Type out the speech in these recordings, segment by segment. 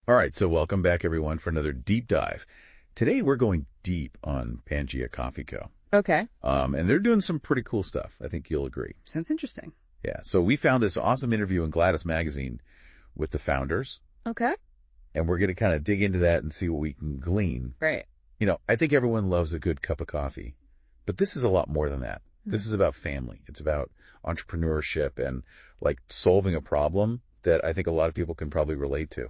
All right, so welcome back, everyone, for another deep dive. Today, we're going deep on Pangea Coffee Co. Okay. And they're doing some pretty cool stuff. I think you'll agree. Sounds interesting. Yeah, so we found this awesome interview in Gladys Magazine with the founders, Okay. and we're going to kind of dig into that and see what we can glean. Right. You know, I think everyone loves a good cup of coffee, but this is a lot more than that. This is about family. It's about entrepreneurship and, like, solving a problem that I think a lot of people can probably relate to.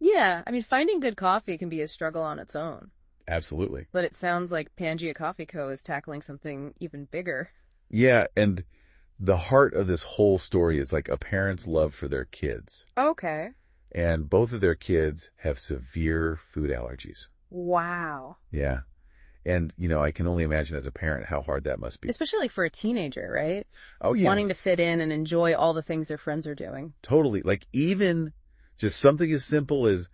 Yeah, I mean, finding good coffee can be a struggle on its own. Absolutely. But it sounds like Pangea Coffee Co. is tackling something even bigger. Yeah, and the heart of this whole story is like a parent's love for their kids. Okay. And both of their kids have severe food allergies. Wow. Yeah. And, you know, I can only imagine as a parent how hard that must be. Especially like for a teenager, right? Oh, yeah. Wanting to fit in and enjoy all the things their friends are doing. Totally. Like even just something as simple as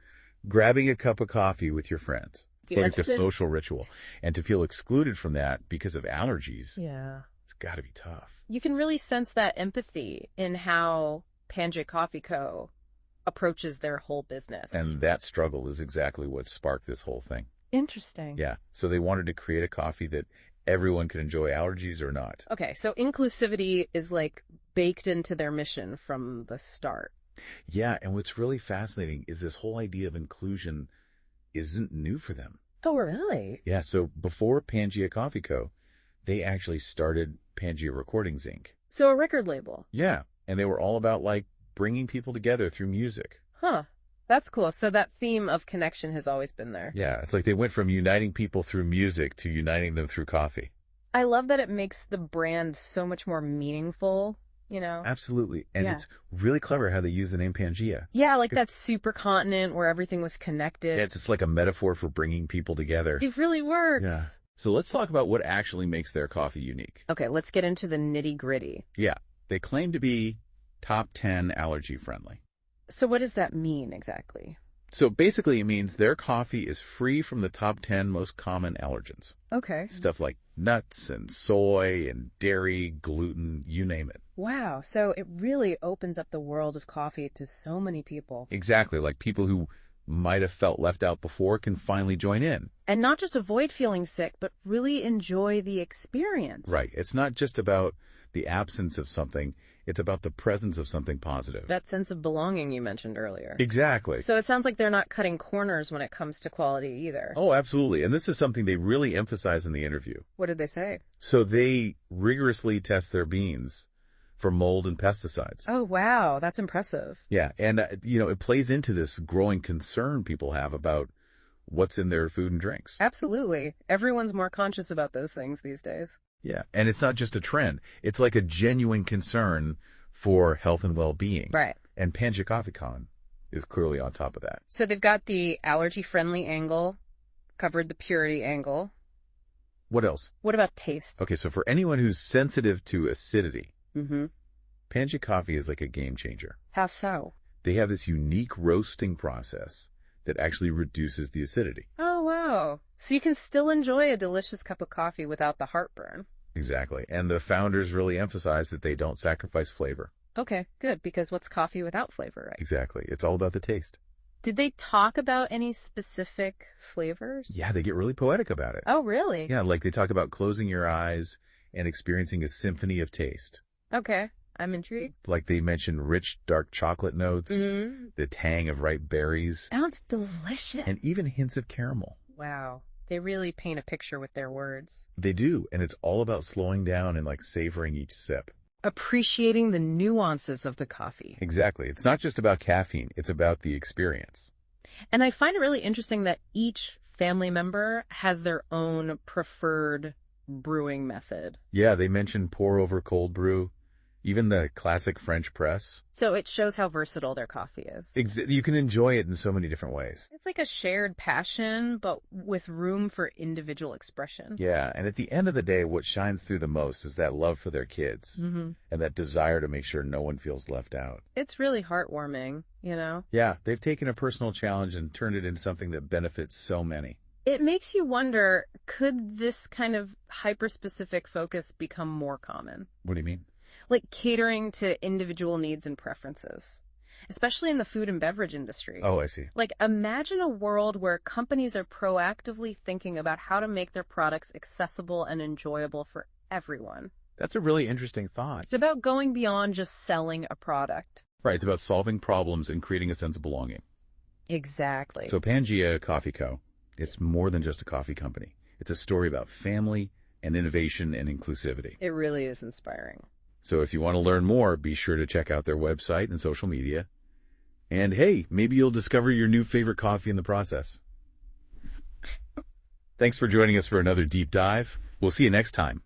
grabbing a cup of coffee with your friends. It's like a social ritual. And to feel excluded from that because of allergies, Yeah. it's got to be tough. You can really sense that empathy in how Pangea Coffee Co. approaches their whole business. And that struggle is exactly what sparked this whole thing. Interesting. Yeah. So they wanted to create a coffee that everyone could enjoy, allergies or not. Okay, so inclusivity is like baked into their mission from the start. Yeah. And what's really fascinating is this whole idea of inclusion isn't new for them. Oh, really? Yeah. So before Pangea Coffee Co., they actually started Pangea Recordings, Inc. So a record label. Yeah. And they were all about like bringing people together through music. Huh. That's cool. So that theme of connection has always been there. Yeah. It's like they went from uniting people through music to uniting them through coffee. I love that it makes the brand so much more meaningful, you know? Absolutely. And Yeah. it's really clever how they use the name Pangea. Yeah, like that supercontinent where everything was connected. Yeah, it's just like a metaphor for bringing people together. It really works. Yeah. So let's talk about what actually makes their coffee unique. Okay, let's get into the nitty-gritty. Yeah. They claim to be top 10 allergy-friendly. So what does that mean exactly? So basically it means their coffee is free from the top 10 most common allergens. Okay. Stuff like nuts and soy and dairy, gluten, you name it. Wow, so it really opens up the world of coffee to so many people. Exactly. Like people who might have felt left out before can finally join in. And not just avoid feeling sick, but really enjoy the experience. Right. It's not just about the absence of something. It's about the presence of something positive. That sense of belonging you mentioned earlier. Exactly. So it sounds like they're not cutting corners when it comes to quality either. Oh, absolutely. And this is something they really emphasize in the interview. What did they say? So they rigorously test their beans for mold and pesticides. Oh, wow. That's impressive. Yeah. And, you know, it plays into this growing concern people have about what's in their food and drinks. Absolutely. Everyone's more conscious about those things these days. Yeah. And it's not just a trend. It's like a genuine concern for health and well-being. Right. And Pangea Coffee Con is clearly on top of that. So they've got the allergy-friendly angle, covered the purity angle. What else? What about taste? Okay, so for anyone who's sensitive to acidity, Mm-hmm. Pangea Coffee is like a game changer. How so? They have this unique roasting process that actually reduces the acidity. Oh, wow. So you can still enjoy a delicious cup of coffee without the heartburn. Exactly. And the founders really emphasize that they don't sacrifice flavor. Okay, good, because what's coffee without flavor, right? Exactly. It's all about the taste. Did they talk about any specific flavors? Yeah, they get really poetic about it. Oh, really? Yeah, like they talk about closing your eyes and experiencing a symphony of taste. Okay, I'm intrigued. Like they mention rich, dark chocolate notes, the tang of ripe berries, Sounds delicious. and even hints of caramel. Wow, they really paint a picture with their words. They do, and it's all about slowing down and like savoring each sip. Appreciating the nuances of the coffee. Exactly. It's not just about caffeine, it's about the experience. And I find it really interesting that each family member has their own preferred brewing method. Yeah, they mention pour over cold brew, even the classic French press. So it shows how versatile their coffee is. You can enjoy it in so many different ways. It's like a shared passion, but with room for individual expression. Yeah, and at the end of the day, what shines through the most is that love for their kids and that desire to make sure no one feels left out. It's really heartwarming, you know? Yeah, they've taken a personal challenge and turned it into something that benefits so many. It makes you wonder, could this kind of hyper-specific focus become more common? What do you mean? Like catering to individual needs and preferences. especially in the food and beverage industry. Oh, I see. Like, imagine a world where companies are proactively thinking about how to make their products accessible and enjoyable for everyone. That's a really interesting thought. It's about going beyond just selling a product. Right, it's about solving problems and creating a sense of belonging. Exactly. So Pangea Coffee Co., it's more than just a coffee company. It's a story about family and innovation and inclusivity. It really is inspiring. So if you want to learn more, be sure to check out their website and social media. And hey, maybe you'll discover your new favorite coffee in the process. Thanks for joining us for another deep dive. We'll see you next time.